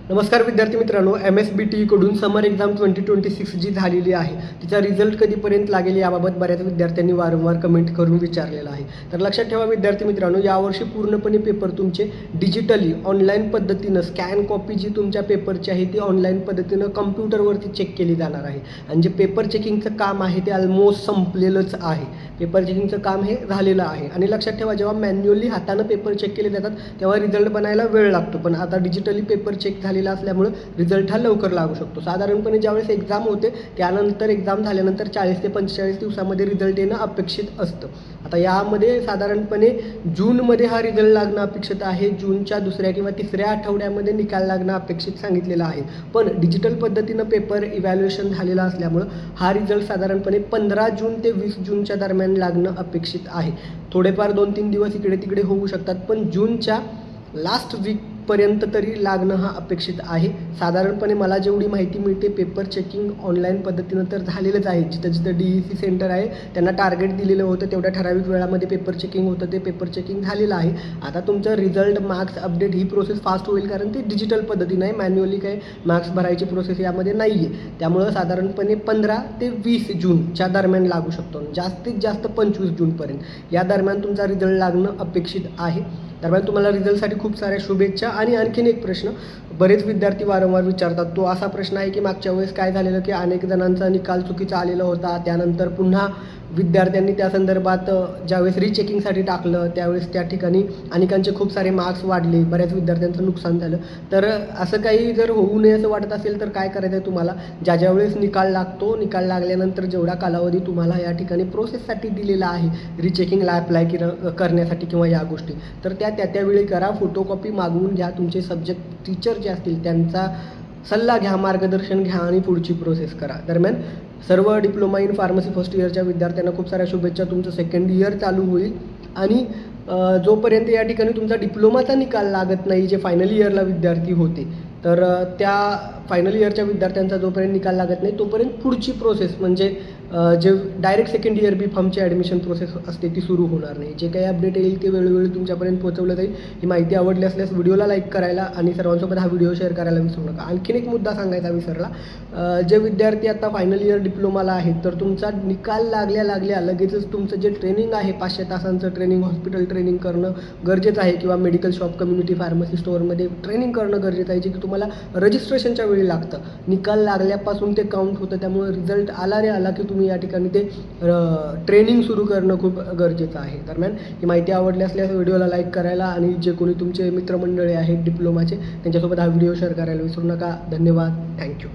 नमस्कार विद्यार्थी मित्रांनो, MSBT कडून समर एक्झाम 2026 जी झालेली आहे तिचा रिझल्ट कधीपर्यंत लागेल याबाबत बऱ्याच विद्यार्थ्यांनी वारंवार कमेंट करून विचारलेलं आहे. तर लक्षात ठेवा विद्यार्थी मित्रांनो, यावर्षी पूर्णपणे पेपर तुमचे डिजिटली ऑनलाईन पद्धतीनं स्कॅन कॉपी जी तुमच्या पेपरची आहे ती ऑनलाईन पद्धतीनं कम्प्युटरवरती चेक केली जाणार आहे. आणि जे पेपर चेकिंगचं काम आहे ते ऑलमोस्ट संपलेलंच आहे. पेपर चेकिंगचं काम हे झालेलं आहे. आणि लक्षात ठेवा, जेव्हा मॅन्युअली हातानं पेपर चेक केले जातात तेव्हा रिझल्ट बनायला वेळ लागतो, पण आता डिजिटली पेपर चेक झालेला असल्यामुळं रिझल्ट हा लवकर लागू शकतो. साधारणपणे ज्यावेळेस एक्झाम होते त्यानंतर एक्झाम झाल्यानंतर 40 ते 45 दिवसामध्ये रिझल्ट येणं अपेक्षित असतं. आता यामध्ये साधारणपणे जूनमध्ये हा रिझल्ट लागणं अपेक्षित आहे. जूनच्या दुसऱ्या किंवा तिसऱ्या आठवड्यामध्ये निकाल लागणं अपेक्षित सांगितलेलं आहे. पण डिजिटल पद्धतीनं पेपर इव्हॅल्युएशन झालेलं असल्यामुळं हा रिझल्ट साधारणपणे 15 जून ते 20 जूनच्या दरम्यान लागणं अपेक्षित आहे. थोडेफार 2-3 दिवस इकडे तिकडे होऊ शकतात, पण जूनच्या लास्ट वीकपर्यंत तरी लागणं हा अपेक्षित आहे. साधारणपणे मला जेवढी माहिती मिळते पेपर चेकिंग ऑनलाईन पद्धतीनं तर झालेलंच आहे. जिथं जिथं DEC सेंटर आहे त्यांना टार्गेट दिलेलं होतं, तेवढ्या ठराविक वेळामध्ये पेपर चेकिंग होतं, ते पेपर चेकिंग झालेलं आहे. आता तुमचं रिझल्ट, मार्क्स अपडेट ही प्रोसेस फास्ट होईल, कारण ती डिजिटल पद्धतीनं आहे. मॅन्युअली काही मार्क्स भरायची प्रोसेस यामध्ये नाही आहे. त्यामुळं साधारणपणे 15 ते 20 जूनच्या दरम्यान लागू शकतो. जास्तीत जास्त 25 जूनपर्यंत या दरम्यान तुमचा रिझल्ट लागणं अपेक्षित आहे. दरम्यान तुम्हाला रिझल्टसाठी खूप साऱ्या शुभेच्छा. आणि आणखीन एक प्रश्न बरेच विद्यार्थी वारंवार विचारतात, तो असा प्रश्न आहे की मागच्या वेळेस काय झालेलं की अनेक जणांचा निकाल चुकीचा आलेला होता. त्यानंतर पुन्हा विद्यार्थ्यांनी त्या संदर्भात ज्यावेळेस रिचेकिंगसाठी टाकलं त्यावेळेस त्या ठिकाणी अनेकांचे खूप सारे मार्क्स वाढले, बऱ्याच विद्यार्थ्यांचं नुकसान झालं. तर असं काही जर होऊ नये असं वाटत असेल तर काय करायचं आहे तुम्हाला, ज्या वेळेस निकाल लागतो, निकाल लागल्यानंतर जेवढा कालावधी तुम्हाला या ठिकाणी प्रोसेससाठी दिलेला आहे रिचेकिंगला अप्लाय करण्यासाठी किंवा या गोष्टी, तर त्यावेळी करा. फोटोकॉपी मागवून घ्या. तुमचे सब्जेक्ट टीचर जे असतील त्यांचा सल्ला घ्या, मार्गदर्शन घ्या आणि पुढची प्रोसेस करा. दरम्यान सर्व डिप्लोमा इन फार्मसी फर्स्ट इयरच्या विद्यार्थ्यांना खूप साऱ्या शुभेच्छा. तुमचं सेकंड इयर चालू होईल आणि जोपर्यंत या ठिकाणी तुमचा डिप्लोमाचा निकाल लागत नाही, जे फायनल इयरला विद्यार्थी होते, तर त्या फायनल इयरच्या विद्यार्थ्यांचा जोपर्यंत निकाल लागत नाही तोपर्यंत पुढची प्रोसेस म्हणजे जे डायरेक्ट सेकंड इयर बी फॉर्मची ॲडमिशन प्रोसेस असते ती सुरू होणार नाही. जे काही अपडेट येईल ते वेळोवेळी तुमच्यापर्यंत पोहोचवलं जाईल. ही माहिती आवडली असल्यास व्हिडिओला लाईक करायला आणि सर्वांसोबत हा व्हिडिओ शेअर करायला विसरू नका. आणखीन एक मुद्दा सांगायचा विसरला, जे विद्यार्थी आता फायनल इयर डिप्लोमाला आहेत तर तुमचा निकाल लागल्या लगेचच तुमचं जे ट्रेनिंग आहे 500 तासांचं ट्रेनिंग, हॉस्पिटल ट्रेनिंग करणं गरजेचं आहे किंवा मेडिकल शॉप, कम्युनिटी फार्मसी स्टोअरमध्ये ट्रेनिंग करणं गरजेचं आहे, जे की तुम्हाला रजिस्ट्रेशनच्या वेळी लागतं. निकाल लागल्यापासून ते काउंट होतं. त्यामुळे रिझल्ट आला रे आला की तुम्ही या ठिकाणी ते ट्रेनिंग सुरू करणं खूप गरजेचं आहे. दरम्यान ही माहिती आवडली असल्यास व्हिडिओला लाईक करायला आणि जे कोणी तुमचे मित्रमंडळी आहेत डिप्लोमाचे त्यांच्यासोबत हा व्हिडिओ शेअर करायला विसरू नका. धन्यवाद. थँक्यू.